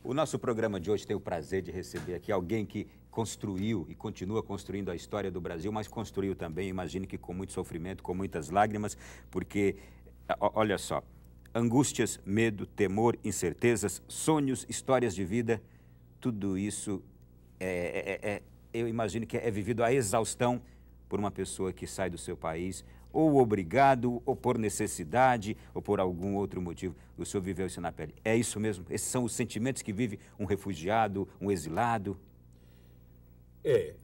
O nosso programa de hoje tem o prazer de receber aqui alguém que construiu e continua construindo a história do Brasil, mas construiu também, imagino que com muito sofrimento, com muitas lágrimas, porque, olha só, angústias, medo, temor, incertezas, sonhos, histórias de vida, tudo isso eu imagino que é vivido à exaustão por uma pessoa que sai do seu país, ou obrigado, ou por necessidade, ou por algum outro motivo. O senhor viveu isso na pele. É isso mesmo? Esses são os sentimentos que vive um refugiado, um exilado?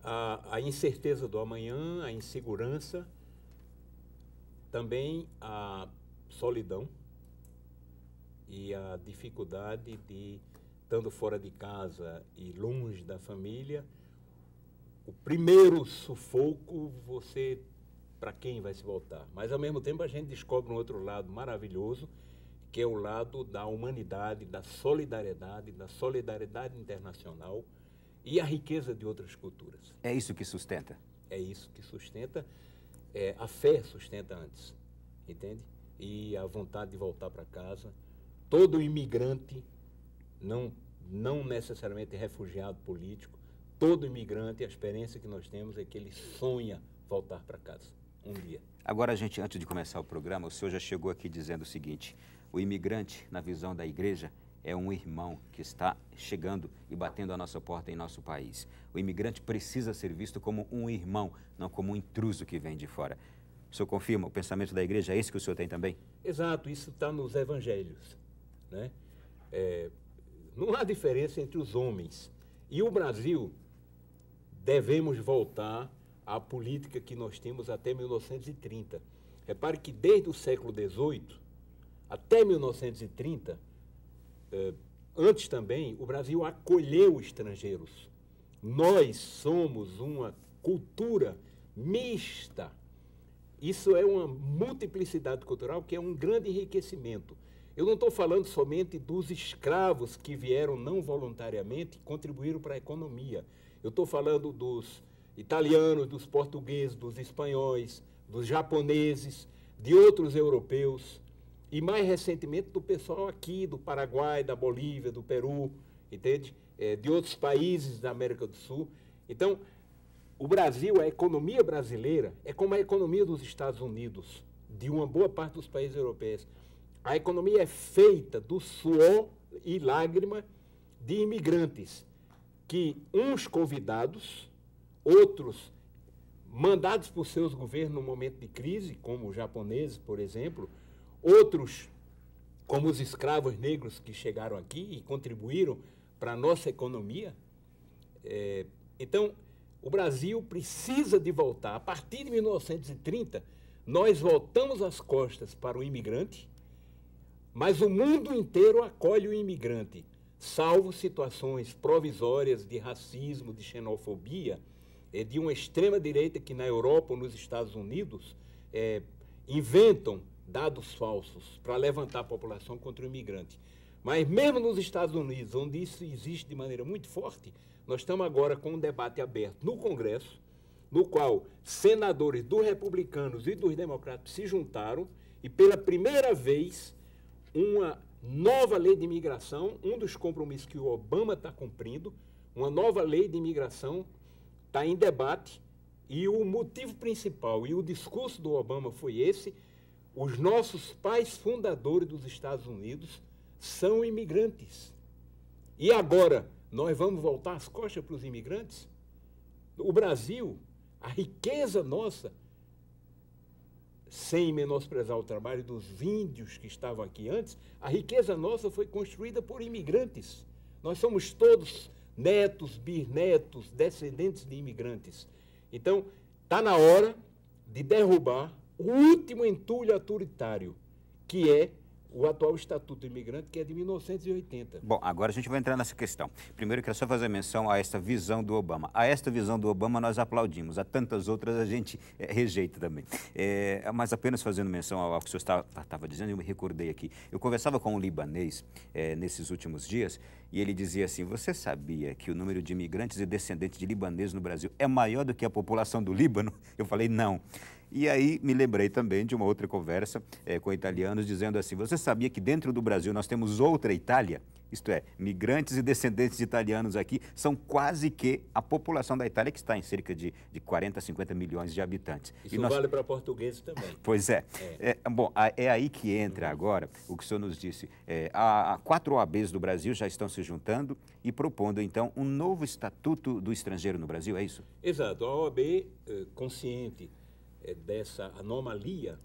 A incerteza do amanhã, a insegurança, também a solidão e a dificuldade de, estando fora de casa e longe da família, o primeiro sufoco, você, para quem vai se voltar? Mas, ao mesmo tempo, a gente descobre um outro lado maravilhoso, que é o lado da humanidade, da solidariedade internacional e a riqueza de outras culturas. É isso que sustenta? É isso que sustenta. A fé sustenta antes, entende? E a vontade de voltar para casa. Todo imigrante, não necessariamente refugiado político, todo imigrante, a experiência que nós temos é que ele sonha voltar para casa um dia. Agora, antes de começar o programa, o senhor já chegou aqui dizendo o seguinte: o imigrante, na visão da igreja, é um irmão que está chegando e batendo a nossa porta em nosso país. O imigrante precisa ser visto como um irmão, não como um intruso que vem de fora. O senhor confirma o pensamento da igreja? É isso que o senhor tem também? Exato, isso está nos evangelhos, né? Não há diferença entre os homens. E o Brasil, devemos voltar à política que nós temos até 1930. Repare que desde o século XVIII até 1930, antes também, o Brasil acolheu estrangeiros. Nós somos uma cultura mista. Isso é uma multiplicidade cultural que é um grande enriquecimento. Eu não estou falando somente dos escravos que vieram não voluntariamente e contribuíram para a economia. Eu estou falando dos italianos, dos portugueses, dos espanhóis, dos japoneses, de outros europeus e, mais recentemente, do pessoal aqui do Paraguai, da Bolívia, do Peru, entende? De outros países da América do Sul. Então, o Brasil, a economia brasileira, é como a economia dos Estados Unidos, de uma boa parte dos países europeus. A economia é feita do suor e lágrima de imigrantes, que uns convidados, outros mandados por seus governos no momento de crise, como os japoneses, por exemplo, outros como os escravos negros que chegaram aqui e contribuíram para a nossa economia. Então, o Brasil precisa de voltar. A partir de 1930, nós voltamos as costas para o imigrante, mas o mundo inteiro acolhe o imigrante, salvo situações provisórias de racismo, de xenofobia, de uma extrema-direita que na Europa ou nos Estados Unidos inventam dados falsos para levantar a população contra o imigrante. Mas mesmo nos Estados Unidos, onde isso existe de maneira muito forte, nós estamos agora com um debate aberto no Congresso, no qual senadores dos republicanos e dos democratas se juntaram e, pela primeira vez, uma nova lei de imigração, um dos compromissos que o Obama está cumprindo, uma nova lei de imigração está em debate, e o motivo principal e o discurso do Obama foi esse: os nossos pais fundadores dos Estados Unidos são imigrantes. E agora, nós vamos voltar as costas para os imigrantes? O Brasil, a riqueza nossa, sem menosprezar o trabalho dos índios que estavam aqui antes, a riqueza nossa foi construída por imigrantes. Nós somos todos netos, bisnetos, descendentes de imigrantes. Então, está na hora de derrubar o último entulho autoritário, que é o atual Estatuto do Imigrante, que é de 1980. Bom, agora a gente vai entrar nessa questão. Primeiro, eu quero só fazer menção a esta visão do Obama. A esta visão do Obama nós aplaudimos, a tantas outras a gente rejeita também. Mas apenas fazendo menção ao que o senhor estava dizendo, eu me recordei aqui. Eu conversava com um libanês nesses últimos dias e ele dizia assim: você sabia que o número de imigrantes e descendentes de libaneses no Brasil é maior do que a população do Líbano? Eu falei, não. E aí me lembrei também de uma outra conversa com italianos dizendo assim, você sabia que dentro do Brasil nós temos outra Itália? Isto é, migrantes e descendentes de italianos aqui são quase que a população da Itália, que está em cerca de 40, 50 milhões de habitantes. Isso vale para portugueses também. Pois é. Bom, é aí que entra agora o que o senhor nos disse. Há 4 OABs do Brasil já estão se juntando e propondo, então, um novo estatuto do estrangeiro no Brasil, é isso? Exato. A OAB, consciente dessa anomalia,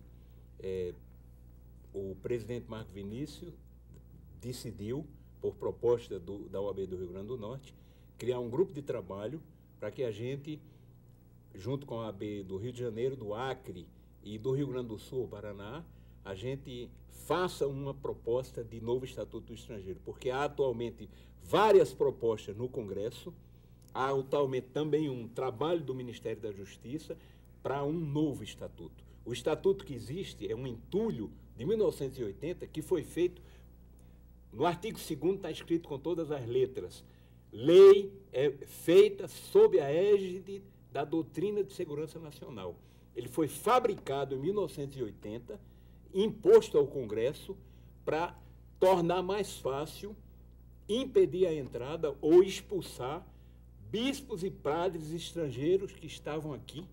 o presidente Marco Vinícius decidiu, por proposta da OAB do Rio Grande do Norte, criar um grupo de trabalho para que a gente, junto com a OAB do Rio de Janeiro, do Acre e do Rio Grande do Sul, Paraná, a gente faça uma proposta de novo Estatuto do Estrangeiro, porque há atualmente várias propostas no Congresso, há atualmente também um trabalho do Ministério da Justiça para um novo Estatuto. O Estatuto que existe é um entulho de 1980 que foi feito. No artigo 2º está escrito com todas as letras, lei é feita sob a égide da doutrina de segurança nacional. Ele foi fabricado em 1980, imposto ao Congresso para tornar mais fácil impedir a entrada ou expulsar bispos e padres estrangeiros que estavam aqui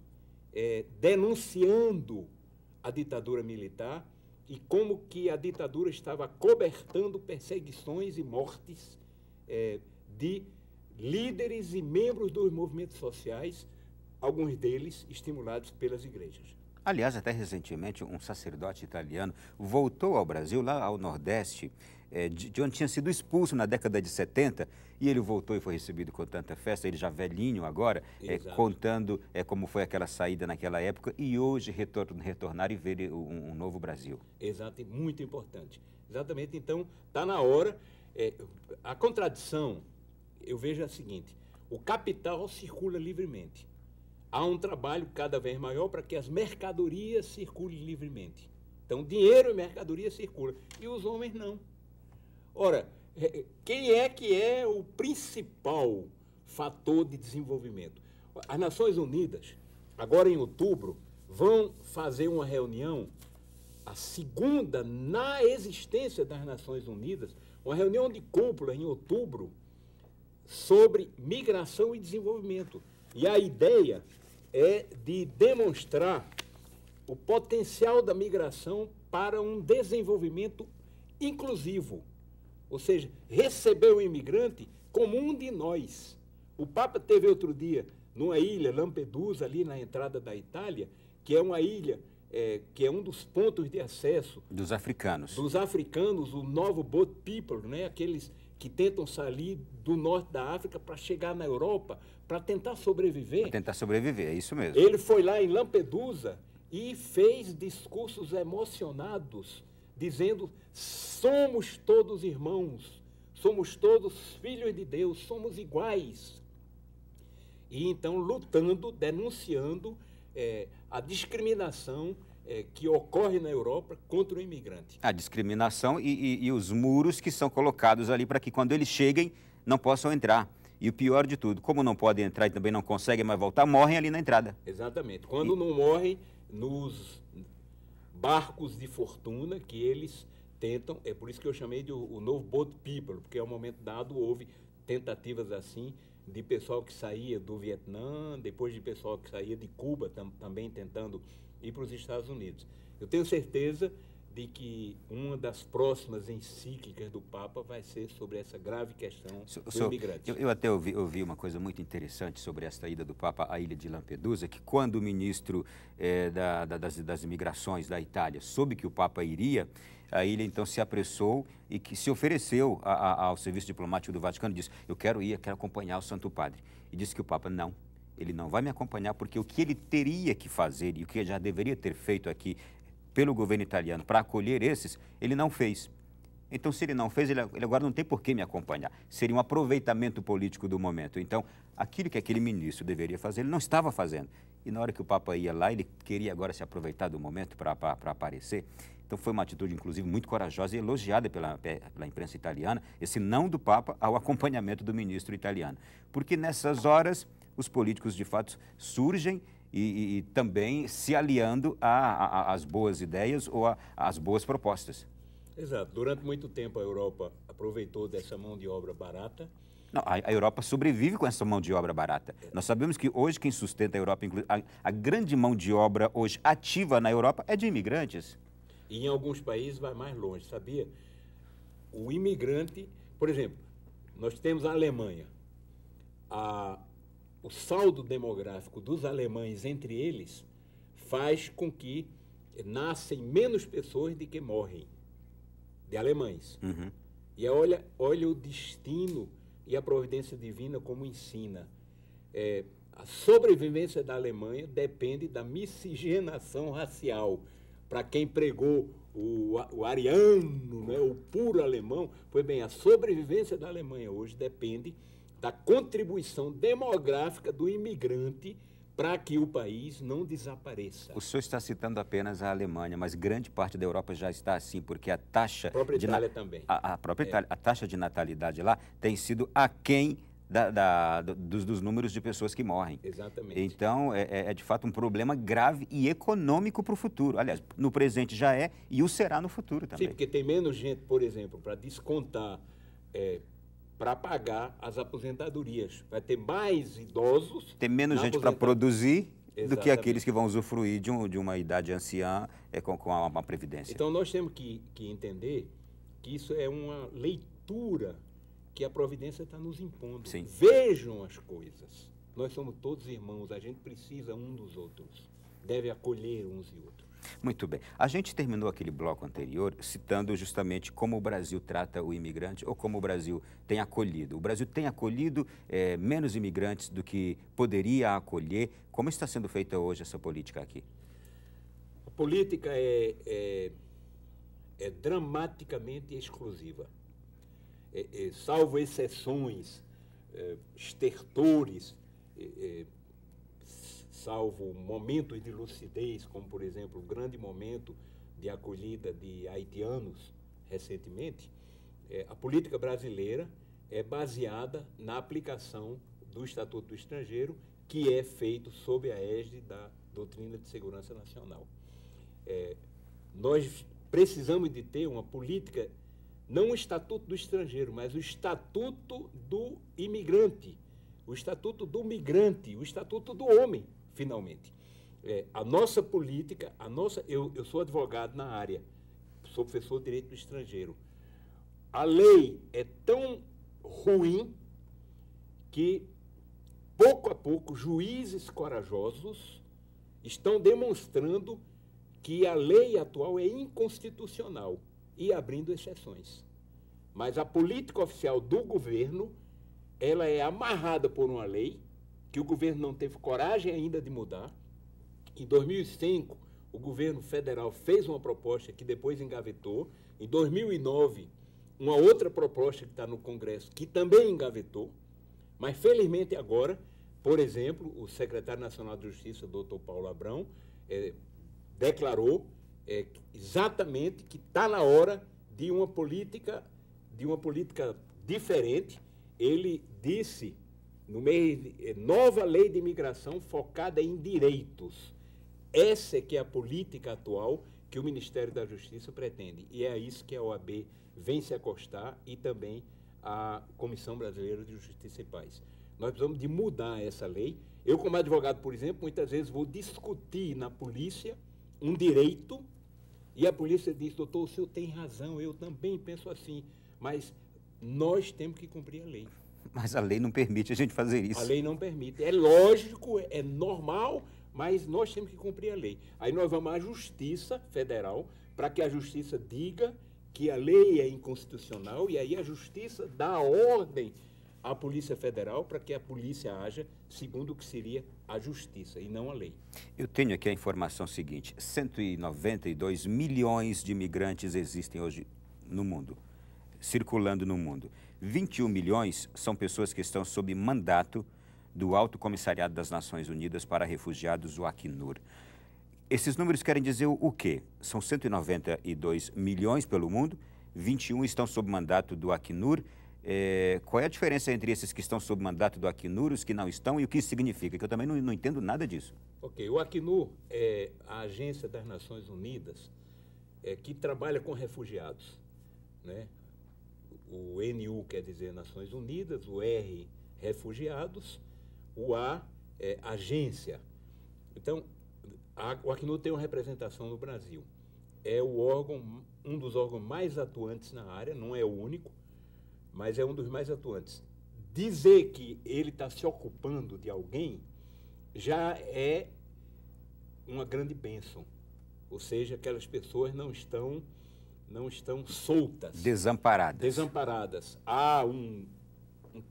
denunciando a ditadura militar e como que a ditadura estava cobertando perseguições e mortes de líderes e membros dos movimentos sociais, alguns deles estimulados pelas igrejas. Aliás, até recentemente, um sacerdote italiano voltou ao Brasil, lá ao Nordeste, de onde tinha sido expulso na década de 70, e ele voltou e foi recebido com tanta festa, ele já velhinho agora, contando como foi aquela saída naquela época, e hoje retornar e ver um novo Brasil. Exato, muito importante. Exatamente, então, está na hora. A contradição, eu vejo a seguinte, o capital circula livremente. Há um trabalho cada vez maior para que as mercadorias circulem livremente. Então, dinheiro e mercadoria circulam, e os homens não. Ora, quem é que é o principal fator de desenvolvimento? As Nações Unidas, agora em outubro, vão fazer uma reunião, a segunda na existência das Nações Unidas, uma reunião de cúpula em outubro sobre migração e desenvolvimento. E a ideia é de demonstrar o potencial da migração para um desenvolvimento inclusivo. Ou seja, receber o imigrante como um de nós. O Papa teve outro dia, numa ilha, Lampedusa, ali na entrada da Itália, que é uma ilha que é um dos pontos de acesso dos africanos. Dos africanos, o novo boat people, né? Aqueles que tentam sair do norte da África para chegar na Europa, para tentar sobreviver. Para tentar sobreviver, é isso mesmo. Ele foi lá em Lampedusa e fez discursos emocionados, dizendo: somos todos irmãos, somos todos filhos de Deus, somos iguais. E então lutando, denunciando a discriminação que ocorre na Europa contra o imigrante. A discriminação e os muros que são colocados ali para que quando eles cheguem não possam entrar. E o pior de tudo, como não podem entrar e também não conseguem mais voltar, morrem ali na entrada. Exatamente. Quando não morrem nos barcos de fortuna que eles tentam, é por isso que eu chamei de o novo boat people, porque ao momento dado houve tentativas assim de pessoal que saía do Vietnã, depois de pessoal que saía de Cuba também tentando ir para os Estados Unidos. Eu tenho certeza de que uma das próximas encíclicas do Papa vai ser sobre essa grave questão do imigrante. Eu até ouvi uma coisa muito interessante sobre esta ida do Papa à ilha de Lampedusa, que quando o ministro das imigrações da Itália soube que o Papa iria, a ilha então se apressou e que se ofereceu ao serviço diplomático do Vaticano, disse: eu quero ir, eu quero acompanhar o Santo Padre. E disse que o Papa não. Ele não vai me acompanhar porque o que ele teria que fazer e o que já deveria ter feito aqui pelo governo italiano para acolher esses, ele não fez. Então, se ele não fez, ele agora não tem por que me acompanhar. Seria um aproveitamento político do momento. Então, aquilo que aquele ministro deveria fazer, ele não estava fazendo. E na hora que o Papa ia lá, ele queria agora se aproveitar do momento para aparecer. Então, foi uma atitude, inclusive, muito corajosa e elogiada pela imprensa italiana, esse não do Papa ao acompanhamento do ministro italiano. Porque nessas horas, os políticos, de fato, surgem e também se aliando às boas ideias ou às boas propostas. Exato. Durante muito tempo a Europa aproveitou dessa mão de obra barata. Não, a Europa sobrevive com essa mão de obra barata. Nós sabemos que hoje quem sustenta a Europa, a grande mão de obra hoje ativa na Europa é de imigrantes. E em alguns países vai mais longe, sabia? O imigrante, por exemplo, nós temos a Alemanha. O saldo demográfico dos alemães entre eles faz com que nascem menos pessoas do que morrem, de alemães. Uhum. E olha o destino e a providência divina como ensina. A sobrevivência da Alemanha depende da miscigenação racial. Para quem pregou o ariano, né, o puro alemão, pois bem, a sobrevivência da Alemanha hoje depende da contribuição demográfica do imigrante para que o país não desapareça. O senhor está citando apenas a Alemanha, mas grande parte da Europa já está assim, porque a taxa... A própria Itália também. A própria Itália, a taxa de natalidade lá tem sido aquém dos números de pessoas que morrem. Exatamente. Então, é de fato um problema grave e econômico para o futuro. Aliás, no presente já é e o será no futuro também. Sim, porque tem menos gente, por exemplo, para descontar, para pagar as aposentadorias. Vai ter mais idosos... Tem menos gente para produzir do que Exatamente. aqueles que vão usufruir de uma idade anciã com uma previdência. Então, nós temos que entender que isso é uma leitura que a providência está nos impondo. Sim. Vejam as coisas. Nós somos todos irmãos, a gente precisa um dos outros. Deve acolher uns e outros. Muito bem. A gente terminou aquele bloco anterior citando justamente como o Brasil trata o imigrante ou como o Brasil tem acolhido. O Brasil tem acolhido menos imigrantes do que poderia acolher. Como está sendo feita hoje essa política aqui? A política é dramaticamente exclusiva. Salvo exceções, estertores, salvo momentos de lucidez, como, por exemplo, o grande momento de acolhida de haitianos recentemente, a política brasileira é baseada na aplicação do Estatuto do Estrangeiro, que é feito sob a égide da Doutrina de Segurança Nacional. Nós precisamos de ter uma política, não o Estatuto do Estrangeiro, mas o Estatuto do Imigrante, o Estatuto do Migrante, o Estatuto do Homem, finalmente. A nossa política, eu sou advogado na área, sou professor de Direito do Estrangeiro. A lei é tão ruim que, pouco a pouco, juízes corajosos estão demonstrando que a lei atual é inconstitucional e abrindo exceções. Mas a política oficial do governo, ela é amarrada por uma lei que o governo não teve coragem ainda de mudar. Em 2005, o governo federal fez uma proposta que depois engavetou. Em 2009, uma outra proposta que está no Congresso, que também engavetou. Mas, felizmente, agora, por exemplo, o secretário nacional de Justiça, doutor Paulo Abrão, declarou exatamente que está na hora de uma política diferente. Ele disse, no meio de nova lei de imigração focada em direitos. Essa é que é a política atual que o Ministério da Justiça pretende. E é a isso que a OAB vem se acostar e também a Comissão Brasileira de Justiça e Paz. Nós precisamos de mudar essa lei. Eu, como advogado, por exemplo, muitas vezes vou discutir na polícia um direito e a polícia diz, doutor, o senhor tem razão, eu também penso assim, mas nós temos que cumprir a lei. Mas a lei não permite a gente fazer isso. A lei não permite. É lógico, é normal, mas nós temos que cumprir a lei. Aí nós vamos à Justiça Federal para que a Justiça diga que a lei é inconstitucional e aí a Justiça dá ordem à Polícia Federal para que a polícia haja segundo o que seria a justiça e não a lei. Eu tenho aqui a informação seguinte, 192 milhões de imigrantes existem hoje no mundo, circulando no mundo. 21 milhões são pessoas que estão sob mandato do Alto Comissariado das Nações Unidas para Refugiados, o Acnur. Esses números querem dizer o quê? São 192 milhões pelo mundo, 21 estão sob mandato do Acnur. qual é a diferença entre esses que estão sob mandato do Acnur, os que não estão, e o que isso significa? Que eu também não entendo nada disso. Ok, o Acnur é a Agência das Nações Unidas que trabalha com refugiados, né? O NU quer dizer Nações Unidas, o R, refugiados, o A é agência. Então, o Acnur tem uma representação no Brasil. É o órgão, um dos órgãos mais atuantes na área, não é o único, mas é um dos mais atuantes. Dizer que ele está se ocupando de alguém já é uma grande bênção. Ou seja, aquelas pessoas não estão soltas. Desamparadas. Há um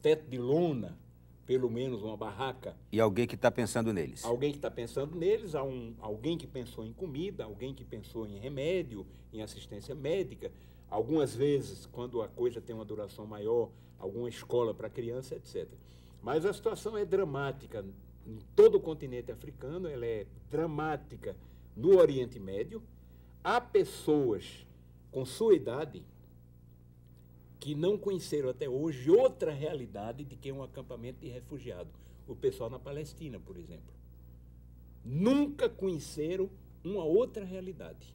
teto de lona, pelo menos uma barraca. E alguém que está pensando neles. Alguém que está pensando neles, alguém que pensou em comida, alguém que pensou em remédio, em assistência médica. Algumas vezes, quando a coisa tem uma duração maior, alguma escola para criança, etc. Mas a situação é dramática em todo o continente africano, ela é dramática no Oriente Médio. Há pessoas com sua idade que não conheceram até hoje outra realidade de que um acampamento de refugiado. O pessoal na Palestina, por exemplo. Nunca conheceram uma outra realidade.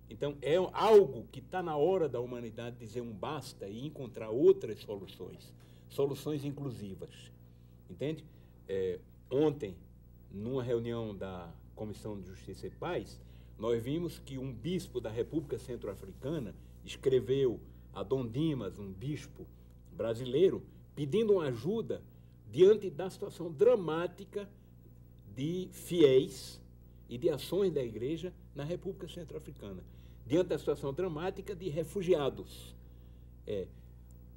Então, é algo que está na hora da humanidade dizer um basta e encontrar outras soluções inclusivas. Entende? Ontem, numa reunião da Comissão de Justiça e Paz, nós vimos que um bispo da República Centro-Africana escreveu a Dom Dimas, um bispo brasileiro, pedindo uma ajuda diante da situação dramática de fiéis e de ações da igreja na República Centro-Africana, diante da situação dramática de refugiados.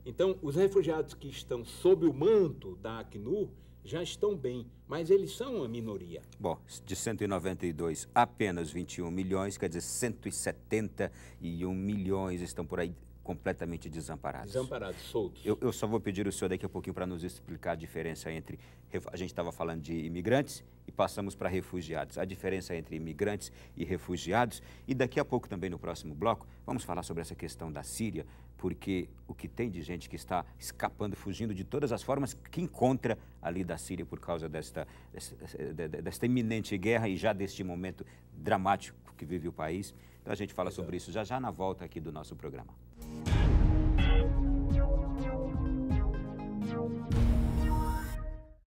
Então, os refugiados que estão sob o manto da Acnur já estão bem, mas eles são uma minoria. Bom, de 192, apenas 21 milhões, quer dizer, 171 milhões estão por aí completamente desamparados. Desamparados, soltos. Eu só vou pedir o senhor daqui a pouquinho para nos explicar a diferença entre... A gente estava falando de imigrantes e passamos para refugiados. A diferença entre imigrantes e refugiados. E daqui a pouco também no próximo bloco, vamos falar sobre essa questão da Síria, porque o que tem de gente que está escapando, fugindo de todas as formas que encontra ali da Síria por causa desta iminente guerra e já deste momento dramático que vive o país. Então a gente fala sobre isso já na volta aqui do nosso programa.